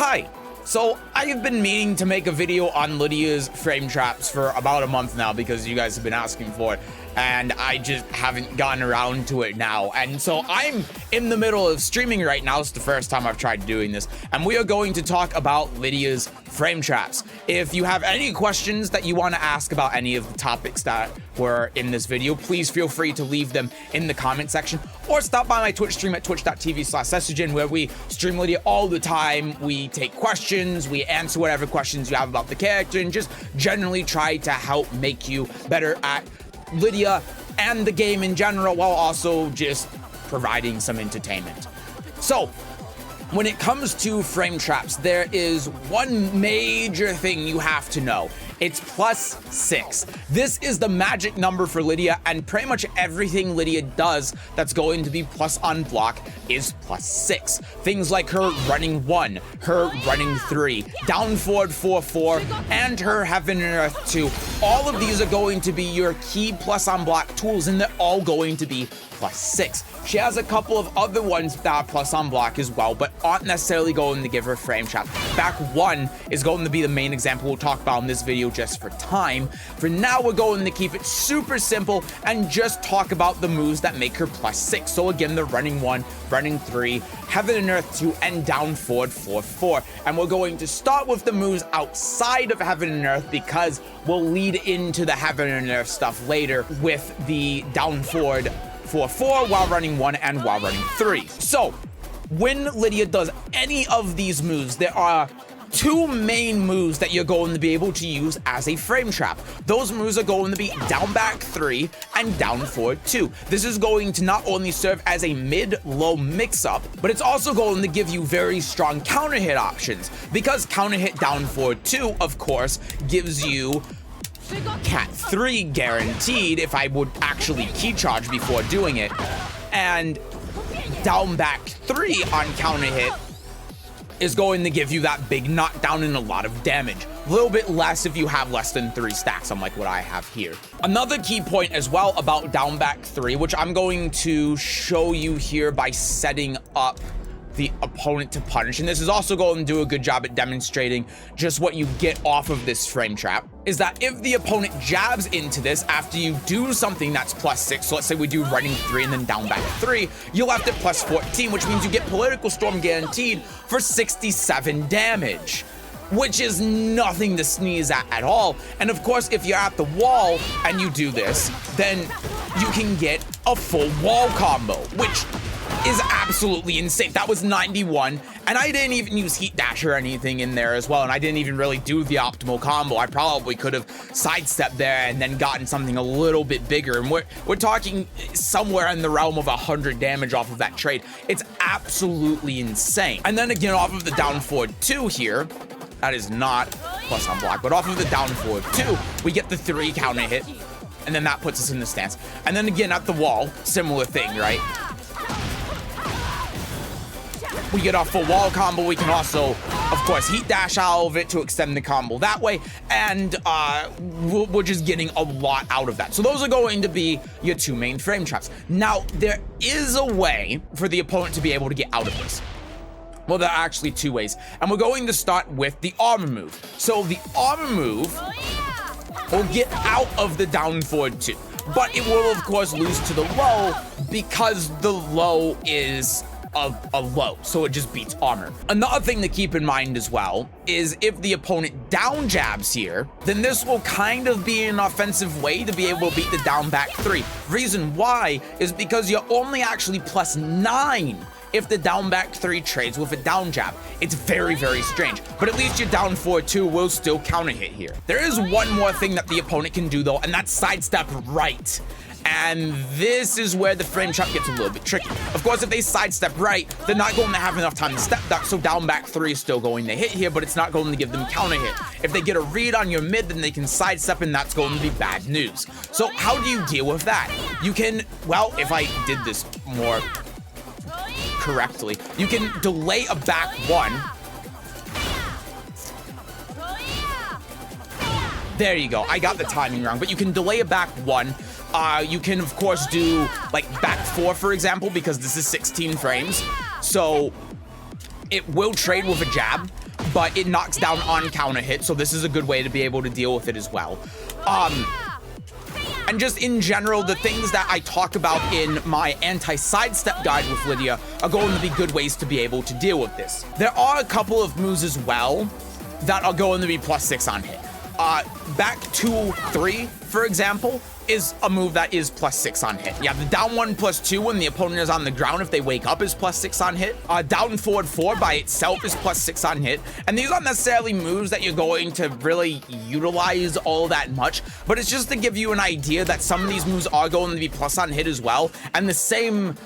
Hi! So, I have been meaning to make a video on Lidia's frame traps for about a month now because you guys have been asking for it, and I just haven't gotten around to it now. And so I'm in the middle of streaming right now. It's the first time I've tried doing this, and we are going to talk about Lidia's frame traps. If you have any questions that you want to ask about any of the topics that were in this video, please feel free to leave them in the comment section, or stop by my Twitch stream at twitch.tv/Sesujin, where we stream Lidia all the time. We take questions, we answer whatever questions you have about the character, and just generally try to help make you better at Lidia and the game in general, while also just providing some entertainment. So, when it comes to frame traps, there is one major thing you have to know. It's +6. This is the magic number for Lidia, and pretty much everything Lidia does that's going to be plus on block is +6. Things like her running 1, her running 3, down forward 4-4, and her heaven and earth 2. All of these are going to be your key plus on block tools, and they're all going to be +6. She has a couple of other ones that are plus on block as well, but aren't necessarily going to give her frame trap. Back 1 is going to be the main example we'll talk about in this video just for time. For now, we're going to keep it super simple and just talk about the moves that make her +6. So again, the running 1, running 3, heaven and earth 2, and down forward 4-4. And we're going to start with the moves outside of heaven and earth because we'll lead into the heaven and earth stuff later with the down forward 4-4 while running 1 and while running 3. So, when Lidia does any of these moves, there are two main moves that you're going to be able to use as a frame trap. Those moves are going to be down back 3 and down forward 2. This is going to not only serve as a mid-low mix-up, but it's also going to give you very strong counter hit options, because counter hit down forward 2, of course, gives you Cat 3 guaranteed if I would actually key charge before doing it, and down back 3 on counter hit is going to give you that big knockdown and a lot of damage. A little bit less if you have less than 3 stacks, unlike what I have here. Another key point as well about down back 3, which I'm going to show you here by setting up the opponent to punish, and this is also going to do a good job at demonstrating just what you get off of this frame trap, is that if the opponent jabs into this after you do something that's +6, so let's say we do running 3 and then down back 3, you'll have to +14, which means you get political storm guaranteed for 67 damage, which is nothing to sneeze at all. And of course, if you're at the wall and you do this, then you can get a full wall combo, which is absolutely insane. That was 91, and I didn't even use heat dash or anything in there as well, and I didn't even really do the optimal combo. I probably could have sidestepped there and then gotten something a little bit bigger, and we're talking somewhere in the realm of 100 damage off of that trade. It's absolutely insane. And then again, off of the down forward 2 here, that is not plus on block, but off of the down forward 2, we get the 3 counter hit, and then that puts us in the stance. And then again at the wall, similar thing, right? We get our full wall combo. We can also, of course, heat dash out of it to extend the combo that way, and we're just getting a lot out of that. So those are going to be your two main frame traps. Now, there is a way for the opponent to be able to get out of this. Well, there are actually two ways, and we're going to start with the armor move. So the armor move will get out of the down forward 2, but it will, of course, lose to the low because the low is a low, so it just beats armor. Another thing to keep in mind as well is if the opponent down jabs here, then this will kind of be an offensive way to be able to beat the down back 3. Reason why is because you're only actually +9 if the down back 3 trades with a down jab. It's very, very strange, but at least your down forward 2 will still counter hit here. There is one more thing that the opponent can do though, and that's sidestep right. And this is where the frame trap gets a little bit tricky. Of course, if they sidestep right, they're not going to have enough time to step duck, so down back 3 is still going to hit here, but it's not going to give them counter hit. If they get a read on your mid, then they can sidestep, and that's going to be bad news. So how do you deal with that? You can, well, if I did this more correctly, you can delay a back 1. There you go. I got the timing wrong, but you can delay a back 1. You can, of course, do, like, back 4, for example, because this is 16 frames. So it will trade with a jab, but it knocks down on counter hit, so this is a good way to be able to deal with it as well. And just in general, the things that I talk about in my anti-sidestep guide with Lidia are going to be good ways to be able to deal with this. There are a couple of moves as well that are going to be +6 on hit. Back 2-3, for example, is a move that is +6 on hit. Yeah, the down 1 +2 when the opponent is on the ground if they wake up is +6 on hit. Down forward 4 by itself is +6 on hit. And these aren't necessarily moves that you're going to really utilize all that much, but it's just to give you an idea that some of these moves are going to be plus on hit as well. And the same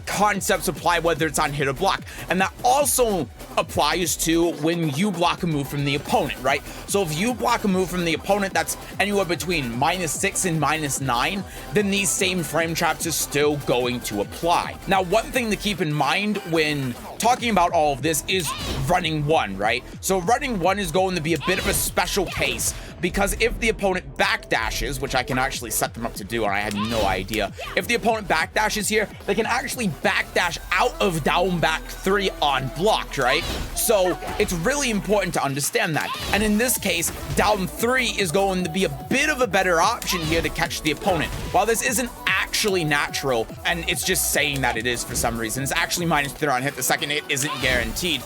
concepts apply whether it's on hit or block, and that also applies to when you block a move from the opponent, right? So if you block a move from the opponent that's anywhere between -6 and -9, then these same frame traps are still going to apply. Now, one thing to keep in mind when talking about all of this is running 1, right? So running 1 is going to be a bit of a special case, because if the opponent backdashes, which I can actually set them up to do, and I had no idea, if the opponent backdashes here, they can actually backdash out of down back 3 unblocked, right? So it's really important to understand that. And in this case, down 3 is going to be a bit of a better option here to catch the opponent. While this isn't actually natural, and it's just saying that it is for some reason, it's actually -3 on hit. The second hit isn't guaranteed.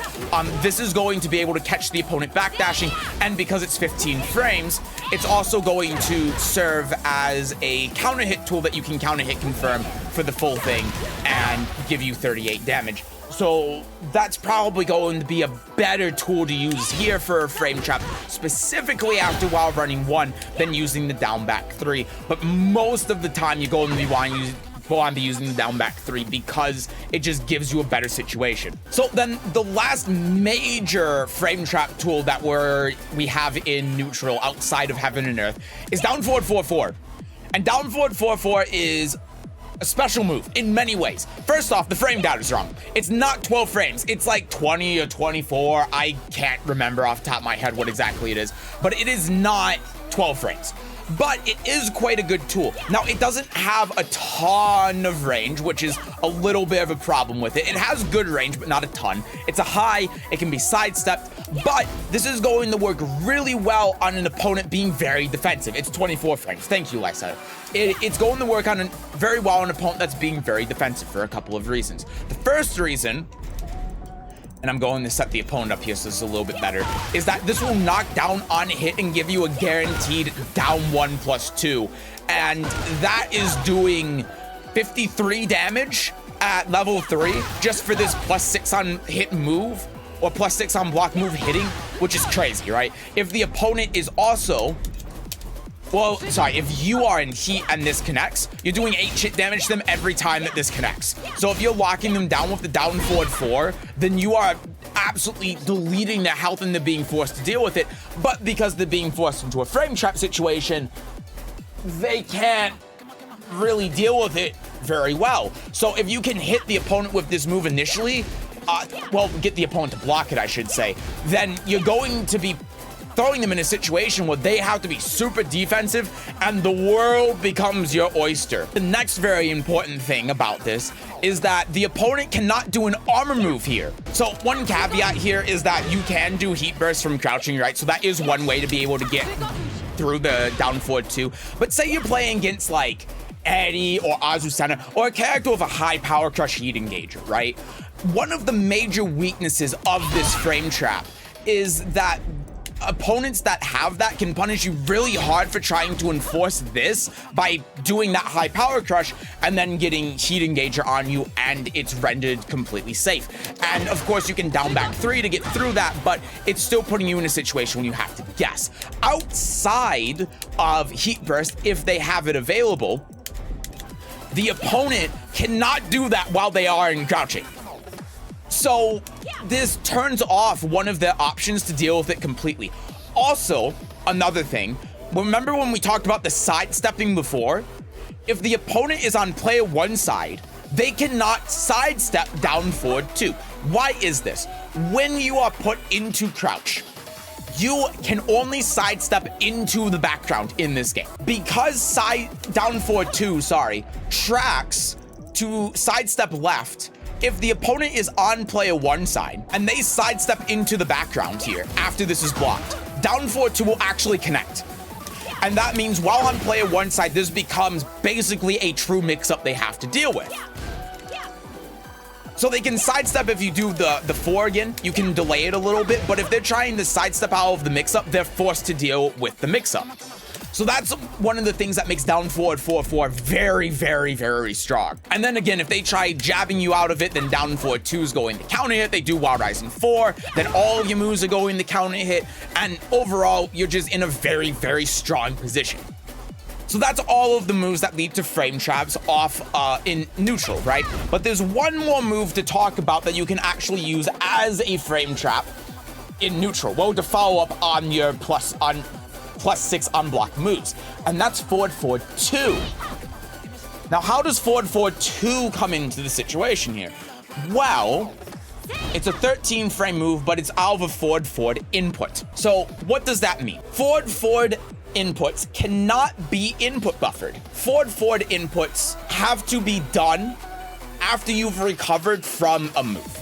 This is going to be able to catch the opponent backdashing, and because it's 15 frames, it's also going to serve as a counter hit tool that you can counter hit confirm for the full thing and give you 38 damage. So that's probably going to be a better tool to use here for a frame trap, specifically after while running 1 than using the down back 3. But most of the time you're going to be wanting to be using the down back 3 because it just gives you a better situation. So then the last major frame trap tool that we have in neutral outside of Heaven and Earth is down forward 4-4. And down forward 4-4 is a special move in many ways. First off, the frame data is wrong. It's not 12 frames. It's like 20 or 24. I can't remember off the top of my head what exactly it is, but it is not 12 frames. But it is quite a good tool. Now, it doesn't have a ton of range, which is a little bit of a problem with it. It has good range, but not a ton. It's a high, it can be sidestepped, but this is going to work really well on an opponent being very defensive. It's 24 frames. Thank you, Lidia. It's going to work on very well on an opponent that's being very defensive for a couple of reasons. The first reason, and I'm going to set the opponent up here so this is a little bit better, is that this will knock down on hit and give you a guaranteed down 1 +2. And that is doing 53 damage at level 3 just for this +6 on hit move, or +6 on block move hitting, which is crazy, right? If the opponent is also... Well, sorry, if you are in heat and this connects, you're doing 8 hit damage to them every time that this connects. So if you're locking them down with the down forward 4, then you are absolutely deleting their health and they're being forced to deal with it. But because they're being forced into a frame trap situation, they can't really deal with it very well. So if you can hit the opponent with this move initially, well, get the opponent to block it, I should say, then you're going to be throwing them in a situation where they have to be super defensive and the world becomes your oyster. The next very important thing about this is that the opponent cannot do an armor move here. So one caveat here is that you can do heat burst from crouching, right? So that is one way to be able to get through the down forward 2. But say you're playing against like Eddie or Azucena or a character with a high power crush heat engager, right? One of the major weaknesses of this frame trap is that opponents that have that can punish you really hard for trying to enforce this by doing that high power crush and then getting heat engager on you, and it's rendered completely safe. And of course you can down back 3 to get through that, but it's still putting you in a situation when you have to guess. Outside of heat burst, if they have it available, the opponent cannot do that while they are in crouching. So this turns off one of their options to deal with it completely. Also, another thing, remember when we talked about the sidestepping before? If the opponent is on player 1 side, they cannot sidestep down forward 2. Why is this? When you are put into crouch, you can only sidestep into the background in this game. Because down forward 2, tracks to sidestep left if the opponent is on player 1 side and they sidestep into the background here after this is blocked, down forward 2 will actually connect. And that means while on player 1 side, this becomes basically a true mix-up they have to deal with. So they can sidestep if you do the 4 again, you can delay it a little bit, but if they're trying to sidestep out of the mix-up, they're forced to deal with the mix-up. So that's one of the things that makes down forward 4-4 very, very, very strong. And then again, if they try jabbing you out of it, then down forward 2 is going to counter hit. They do Wild Rising 4, then all of your moves are going to counter hit. And overall, you're just in a very, very strong position. So that's all of the moves that lead to frame traps off in neutral, right? But there's one more move to talk about that you can actually use as a frame trap in neutral. Well, to follow up on your plus 6 unblocked moves, and that's forward 2. Now, how does forward 2 come into the situation here? Well, it's a 13 frame move, but it's out of a forward input. So what does that mean? Forward inputs cannot be input buffered. Forward inputs have to be done after you've recovered from a move.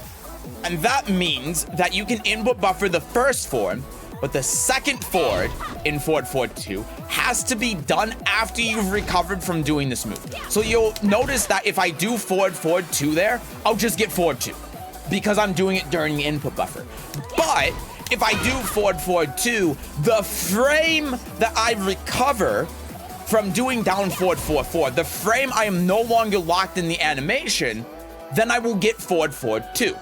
And that means that you can input buffer the first forward, but the second forward in forward 2 has to be done after you've recovered from doing this move. So you'll notice that if I do forward 2 there, I'll just get forward 2 because I'm doing it during the input buffer. But if I do forward 2, the frame that I recover from doing down forward 4-4, the frame I am no longer locked in the animation, then I will get forward 2.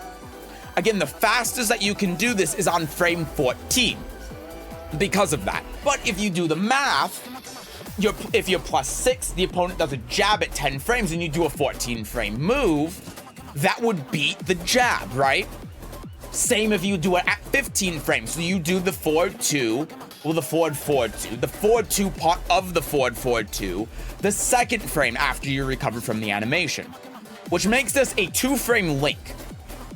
Again, the fastest that you can do this is on frame 14 because of that. But if you do the math, if you're plus 6, the opponent does a jab at 10 frames and you do a 14 frame move, that would beat the jab, right? Same if you do it at 15 frames. So you do the forward 2, well, the forward 2, the forward 2 part of the forward 2, the second frame after you recover from the animation, which makes this a 2-frame link.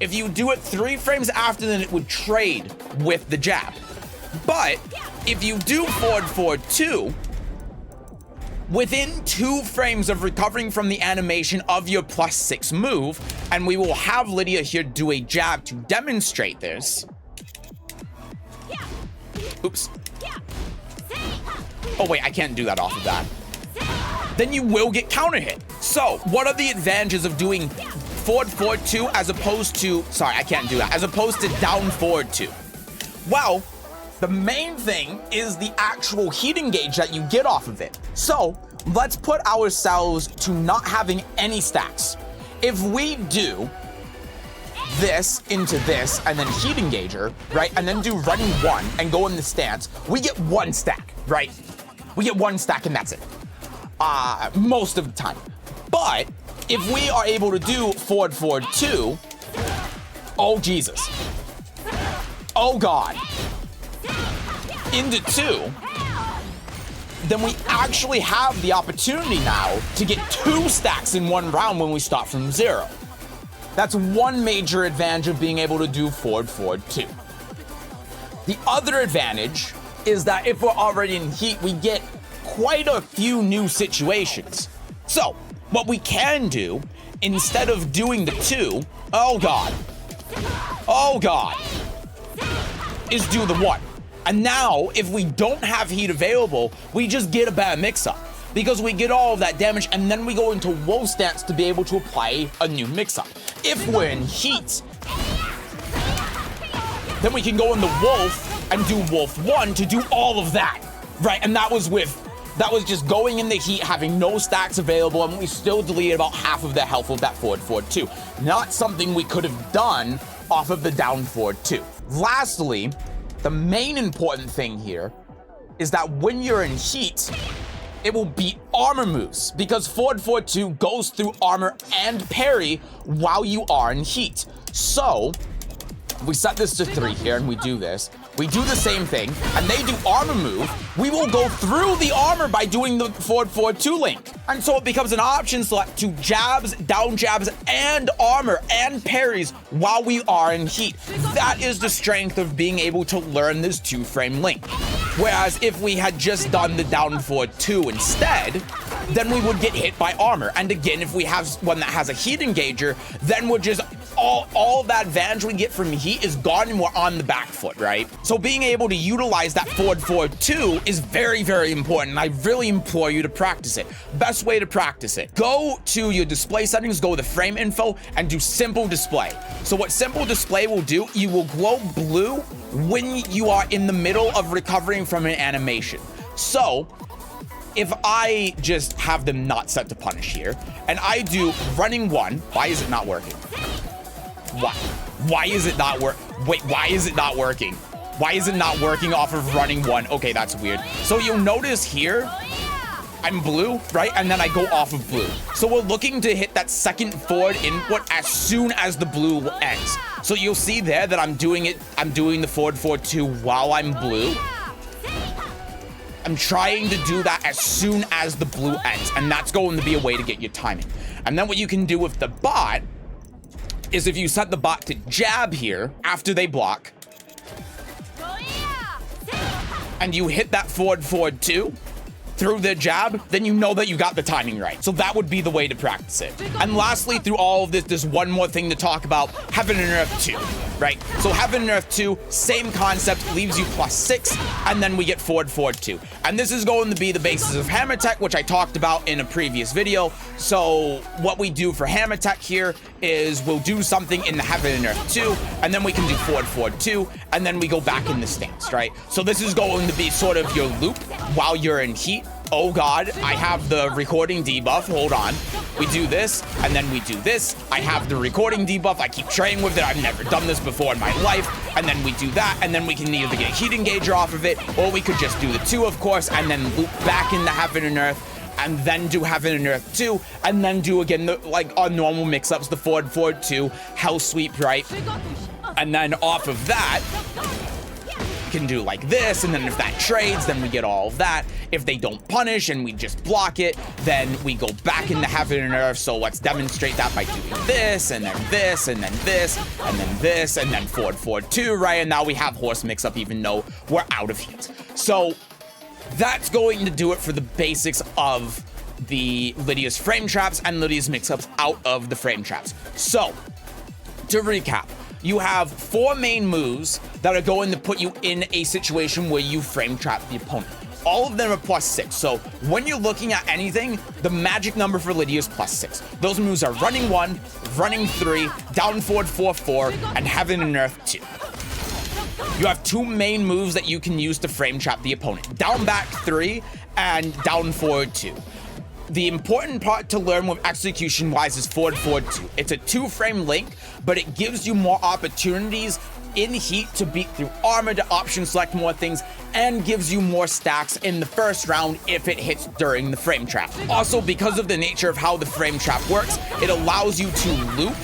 If you do it 3 frames after, then it would trade with the jab. But if you do forward 2, within 2 frames of recovering from the animation of your plus 6 move, and we will have Lidia here do a jab to demonstrate this. Oops. Oh wait, I can't do that off of that. Then you will get counter hit. So what are the advantages of doing forward 2 as opposed to, sorry, I can't do that, as opposed to down forward 2? Well, the main thing is the actual heating gauge that you get off of it. So let's put ourselves to not having any stacks. If we do this into this and then heat engager, right, and then do running 1 and go in the stance, we get 1 stack, right? We get 1 stack and that's it. Most of the time. But if we are able to do forward 2, oh Jesus, oh God, into 2, then we actually have the opportunity now to get 2 stacks in 1 round when we start from 0. That's one major advantage of being able to do forward 2. The other advantage is that if we're already in heat, we get quite a few new situations. So what we can do, instead of doing the 2, oh God, is do the 1. And now, if we don't have heat available, we just get a bad mix-up because we get all of that damage and then we go into wolf stance to be able to apply a new mix-up. If we're in heat, then we can go in the wolf and do wolf 1 to do all of that, right? And that was just going in the heat, having no stacks available, and we still deleted about half of the health of that forward 2. Not something we could have done off of the down forward 2. Lastly, the main important thing here is that when you're in heat, it will beat armor moves because forward 2 goes through armor and parry while you are in heat. So if we set this to 3 here and we do this, we do the same thing and they do armor move, we will go through the armor by doing the forward 2 link. And so it becomes an option select to jabs, down jabs, and armor and parries while we are in heat. That is the strength of being able to learn this 2-frame link. Whereas if we had just done the down forward 2 instead, then we would get hit by armor. And again, if we have one that has a heat engager, then we're just all that advantage we get from heat is gone and we're on the back foot, right? So being able to utilize that forward 2 is very, very important. And I really implore you to practice it. Best way to practice it, go to your display settings, go to frame info and do simple display. So what simple display will do, you will glow blue when you are in the middle of recovering from an animation. So if I just have them not set to punish here and I do running 1, why is it not working? Why is it not Wait, why is it not working? Why is it not working off of running 1? Okay, that's weird. So you'll notice here, I'm blue, right? And then I go off of blue. So we're looking to hit that second forward input as soon as the blue ends. So you'll see there that I'm doing the forward 2 while I'm blue. I'm trying to do that as soon as the blue ends. And that's going to be a way to get your timing. And then what you can do with the bot is if you set the bot to jab here after they block and you hit that forward 2 through the jab, then you know that you got the timing right. So that would be the way to practice it. And lastly, through all of this, there's one more thing to talk about, Heaven and Earth 2, right? So Heaven and Earth 2, same concept, leaves you +6, and then we get forward 2. And this is going to be the basis of Hammer Tech, which I talked about in a previous video. So what we do for Hammer Tech here is we'll do something in the Heaven and Earth 2, and then we can do forward 2, and then we go back in the stance, right? So this is going to be sort of your loop while you're in heat. Oh God, I have the recording debuff. Hold on. We do this, and then we do this. I have the recording debuff. I keep training with it. I've never done this before in my life. And then we do that, and then we can either get a heat engager off of it, or we could just do the 2, of course, and then loop back into Heaven and Earth, and then do Heaven and Earth 2, and then do again, like our normal mix-ups, the forward 2, Hell Sweep, right? And then off of that, can do like this, and then if that trades, then we get all of that. If they don't punish and we just block it, then we go back into Heaven and Earth. So let's demonstrate that by doing this, and then this, and then this, and then this, and then forward 2, right? And now we have horse mix-up even though we're out of heat. So that's going to do it for the basics of the Lidia's frame traps and Lidia's mix-ups out of the frame traps. So to recap, you have 4 main moves that are going to put you in a situation where you frame trap the opponent. All of them are +6. So when you're looking at anything, the magic number for Lidia is +6. Those moves are running 1, running 3, down forward 4, and Heaven and Earth 2. You have 2 main moves that you can use to frame trap the opponent. Down back 3 and down forward 2. The important part to learn with execution-wise is forward 2. It's a 2-frame link, but it gives you more opportunities in heat to beat through armor, to option select more things, and gives you more stacks in the first round if it hits during the frame trap. Also, because of the nature of how the frame trap works, it allows you to loop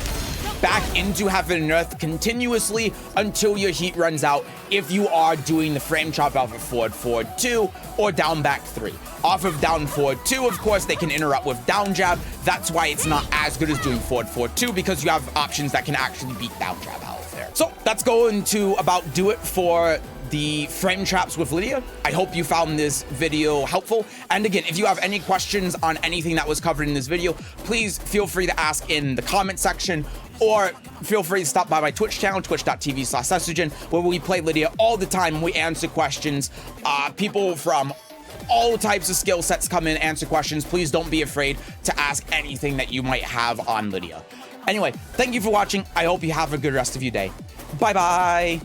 back into Heaven and Earth continuously until your heat runs out if you are doing the frame chop off of forward 2 or down back 3. Off of down forward 2, of course, they can interrupt with down jab. That's why it's not as good as doing forward 2, because you have options that can actually beat down jab out of there. So that's going to about do it for the frame traps with Lidia. I hope you found this video helpful. And again, if you have any questions on anything that was covered in this video, please feel free to ask in the comment section, or feel free to stop by my Twitch channel, twitch.tv/Sesujin, where we play Lidia all the time and we answer questions. People from all types of skill sets come in, answer questions. Please don't be afraid to ask anything that you might have on Lidia. Anyway, thank you for watching. I hope you have a good rest of your day. Bye-bye.